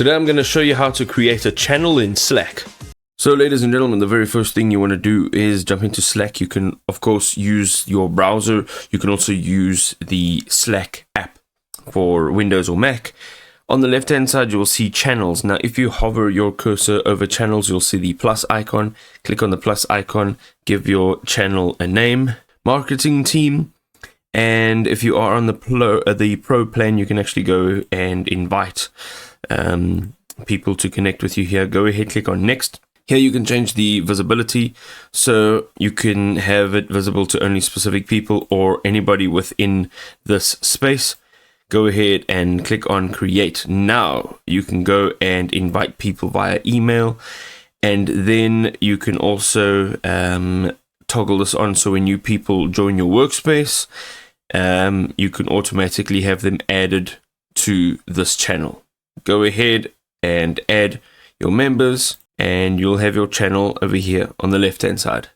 Today I'm going to show you how to create a channel in Slack. So ladies and gentlemen, the very first thing you want to do is jump into Slack. You can of course use your browser. You can also use the Slack app for Windows or Mac. On the left hand side you will see channels. Now if you hover your cursor over channels, you'll see the plus icon. Click on the plus icon, give your channel a name, marketing team. And if you are on the pro plan, you can actually go and invite people to connect with you here. Go ahead, click on next. Here you can change the visibility, so you can have it visible to only specific people or anybody within this space. Go ahead and click on create. Now you can go and invite people via email, and then you can also toggle this on, so when new people join your workspace, you can automatically have them added to this channel. Go ahead and add your members, and you'll have your channel over here on the left hand side.